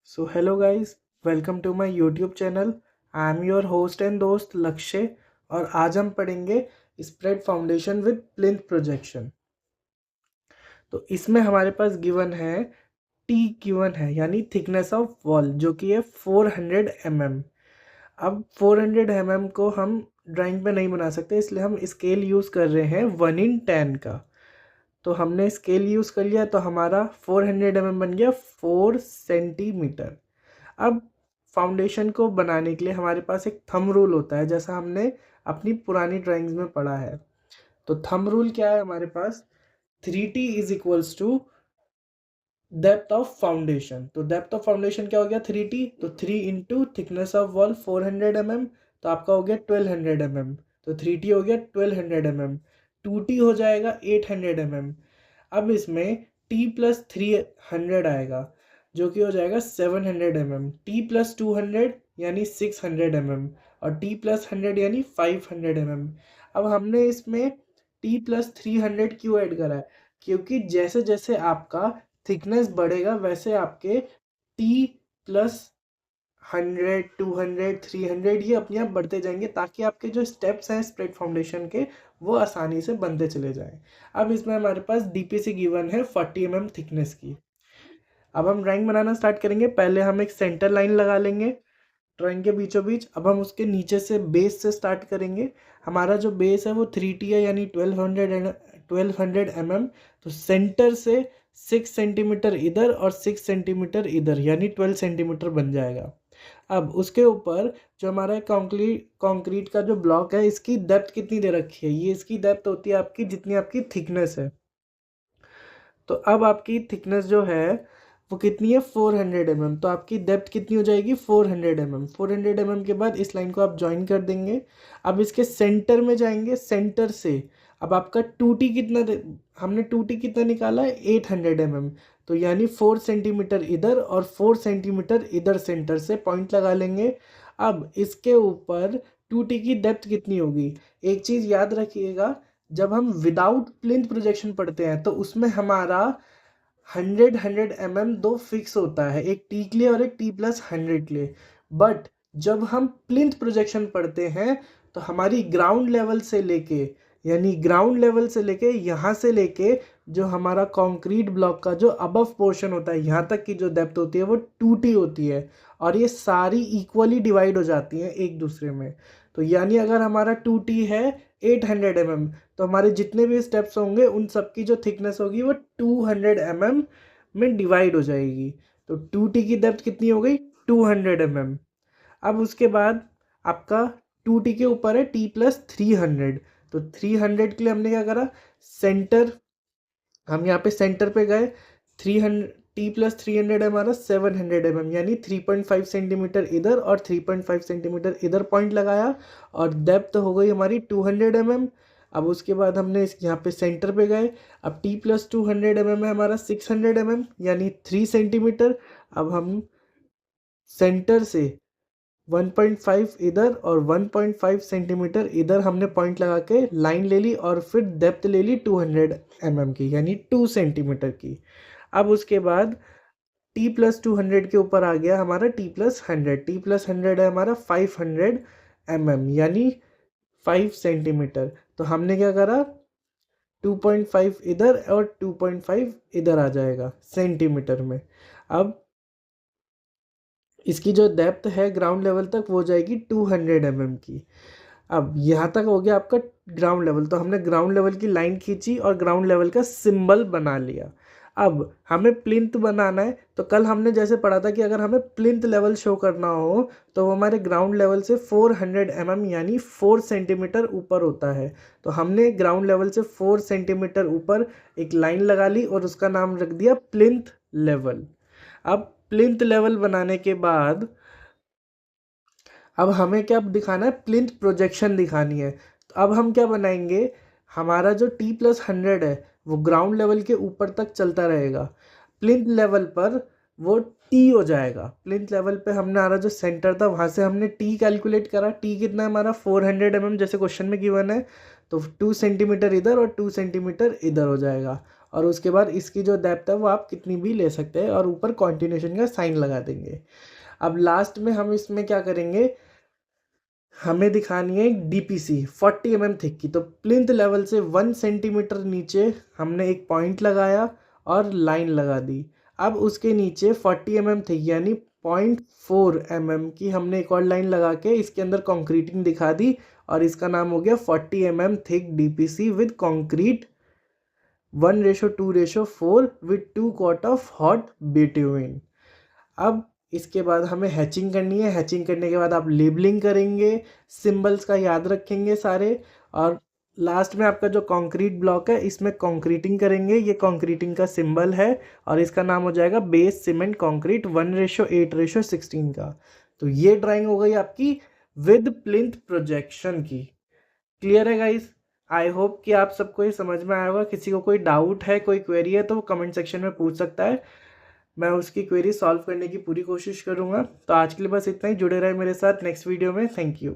So hello guys, welcome to my YouTube channel. I am your host and दोस्त लक्ष्य और आज हम पढ़ेंगे spread foundation with plinth projection. तो इसमें हमारे पास गिवन है टी गिवन है यानी थिकनेस ऑफ वॉल जो कि है 400 mm। अब 400 mm को हम ड्राइंग पे नहीं बना सकते, इसलिए हम स्केल यूज़ कर रहे हैं 1/10 का। तो हमने स्केल यूज़ कर लिया तो हमारा 400 mm बन गया 4 सेंटीमीटर। अब फाउंडेशन को बनाने के लिए हमारे पास एक थंब रूल होता है, जैसा हमने अपनी पुरानी ड्राइंग्स में पढ़ा है। तो थंब रूल क्या है हमारे पास, 3t is equals to depth of foundation. तो डेप्थ ऑफ फाउंडेशन क्या हो गया 3t, तो 3 into thickness of wall 400 mm, तो आपका हो गया 1200 mm। तो 3t हो गया 1200 mm, 2t हो जाएगा 800 mm। अब इसमें t प्लस 300 आएगा जो कि हो जाएगा 700 mm, t प्लस 200 यानी 600 mm और t प्लस 100 यानी 500 mm। अब हमने इसमें t प्लस 300 क्यों ऐड करा है, क्योंकि जैसे जैसे आपका थिकनेस बढ़ेगा वैसे आपके t प्लस 100 200 300 ये अपने आप बढ़ते जाएंगे, ताकि आपके जो स्टेप्स हैं स्प्रेड फाउंडेशन के वो आसानी से बनते चले जाएं। अब इसमें हमारे पास डीपीसी गिवन है 40 mm थिकनेस की। अब हम ड्राइंग बनाना स्टार्ट करेंगे। पहले हम एक सेंटर लाइन लगा लेंगे ड्राइंग के बीचों बीच। अब हम उसके नीचे से बेस से स्टार्ट करेंगे। हमारा जो बेस है वो 3t है यानी 1200 mm। तो सेंटर से 6 सेंटीमीटर इधर और 6 सेंटीमीटर इधर यानी 12 सेंटीमीटर बन जाएगा। अब उसके ऊपर जो हमारा कंक्रीट का जो ब्लॉक है, इसकी डेप्थ कितनी दे रखी है, ये इसकी डेप्थ होती है आपकी जितनी आपकी थिकनेस है। तो अब आपकी थिकनेस जो है वो कितनी है 400 mm, तो आपकी डेप्थ कितनी हो जाएगी 400 mm। 400 mm के बाद इस लाइन को आप ज्वाइन कर देंगे। अब इसके सेंटर में जाएंगे, सेंटर से अब आपका 2t कितना हमने 2t कितना निकाला है 800 mm। तो यानी 4 सेंटीमीटर इधर और 4 सेंटीमीटर इधर सेंटर से पॉइंट लगा लेंगे। अब इसके ऊपर 2t की डेप्थ कितनी होगी, एक चीज़ याद रखिएगा, जब हम विदाउट प्लिंथ प्रोजेक्शन पढ़ते हैं तो उसमें हमारा 100 mm दो फिक्स होता है, एक टी के लिए और एक टी प्लस 100 के लिए। बट जब हम प्लिंथ प्रोजेक्शन पढ़ते हैं तो हमारी ग्राउंड लेवल से लेके यानी ग्राउंड लेवल से लेके यहाँ से लेके जो हमारा कंक्रीट ब्लॉक का जो अबव पोर्शन होता है यहाँ तक की जो डेप्थ होती है वो 2t होती है और ये सारी इक्वली डिवाइड हो जाती हैं एक दूसरे में। तो यानी अगर हमारा 2t है 800 mm, तो हमारे जितने भी स्टेप्स होंगे उन सब की जो थिकनेस होगी वो 200 mm में डिवाइड हो जाएगी। तो 2t की डेप्थ कितनी हो गई 200 mm। अब उसके बाद आपका 2t के ऊपर है t प्लस 300। तो 300 के लिए हमने क्या करा, सेंटर हम यहाँ पे सेंटर पे गए, 300 t प्लस 300 हमारा 700 mm यानी 3.5 सेंटीमीटर इधर और 3.5 सेंटीमीटर इधर पॉइंट लगाया और डेप्थ हो गई हमारी 200 mm। अब उसके बाद हमने इस यहाँ पे सेंटर पे गए, अब t प्लस 200 mm है हमारा 600 mm यानी 3 सेंटीमीटर। अब हम सेंटर से 1.5 इधर और 1.5 सेंटीमीटर इधर हमने पॉइंट लगा के लाइन ले ली और फिर डेप्थ ले ली 200 mm की यानी 2 सेंटीमीटर की। अब उसके बाद t प्लस 200 के ऊपर आ गया हमारा t प्लस 100। t प्लस 100 है हमारा 500 mm यानी 5 सेंटीमीटर। तो हमने क्या करा 2.5 इधर और 2.5 इधर आ जाएगा सेंटीमीटर में। अब इसकी जो डेप्थ है ग्राउंड लेवल तक वो जाएगी 200 mm की। अब यहाँ तक हो गया आपका ग्राउंड लेवल। तो हमने ग्राउंड लेवल की लाइन खींची और ग्राउंड लेवल का सिंबल बना लिया। अब हमें प्लिंथ बनाना है, तो कल हमने जैसे पढ़ा था कि अगर हमें प्लिंथ लेवल शो करना हो तो वो हमारे ग्राउंड लेवल से 400 mm यानी 4 सेंटीमीटर ऊपर होता है। तो हमने ग्राउंड लेवल से 4 सेंटीमीटर ऊपर एक लाइन लगा ली और उसका नाम रख दिया प्लिंथ लेवल। अब प्लिंथ लेवल बनाने के बाद अब हमें क्या दिखाना है, प्लिंथ प्रोजेक्शन दिखानी है। तो अब हम क्या बनाएंगे, हमारा जो t प्लस 100 है वो ग्राउंड लेवल के ऊपर तक चलता रहेगा, प्लिंथ लेवल पर वो t हो जाएगा। प्लिंथ लेवल पे हमने हमारा जो सेंटर था वहाँ से हमने t कैलकुलेट करा, t कितना है हमारा 400 mm जैसे क्वेश्चन में गिवन है। तो 2 सेंटीमीटर इधर और 2 सेंटीमीटर इधर हो जाएगा और उसके बाद इसकी जो डेप्थ है वो आप कितनी भी ले सकते हैं और ऊपर कॉन्टिन्यूशन का साइन लगा देंगे। अब लास्ट में हम इसमें क्या करेंगे, हमें दिखानी है एक डीपीसी 40 थिक की। तो प्लिंथ लेवल से 1 सेंटीमीटर नीचे हमने एक पॉइंट लगाया और लाइन लगा दी। अब उसके नीचे 40 थिक यानी 0.4 की हमने एक और लाइन लगा के इसके अंदर कंक्रीटिंग दिखा दी और इसका नाम हो गया 40 thick DPC with concrete 1:2:4 with 2 coat of hot bitumen. अब इसके बाद हमें हैचिंग करनी है। हैचिंग करने के बाद आप लेबलिंग करेंगे, सिंबल्स का याद रखेंगे सारे, और लास्ट में आपका जो कंक्रीट ब्लॉक है इसमें कंक्रीटिंग करेंगे। ये कंक्रीटिंग का सिंबल है और इसका नाम हो जाएगा बेस सीमेंट कंक्रीट 1:8:16 का। तो ये ड्राइंग हो गई आपकी विद प्लिंथ प्रोजेक्शन की। क्लियर है गाइस? आई होप कि आप सबको ये समझ में आया होगा। किसी को कोई डाउट है, कोई क्वेरी है तो वो कमेंट सेक्शन में पूछ सकता है, मैं उसकी क्वेरी सॉल्व करने की पूरी कोशिश करूंगा। तो आज के लिए बस इतना ही। जुड़े रहे मेरे साथ नेक्स्ट वीडियो में। Thank you.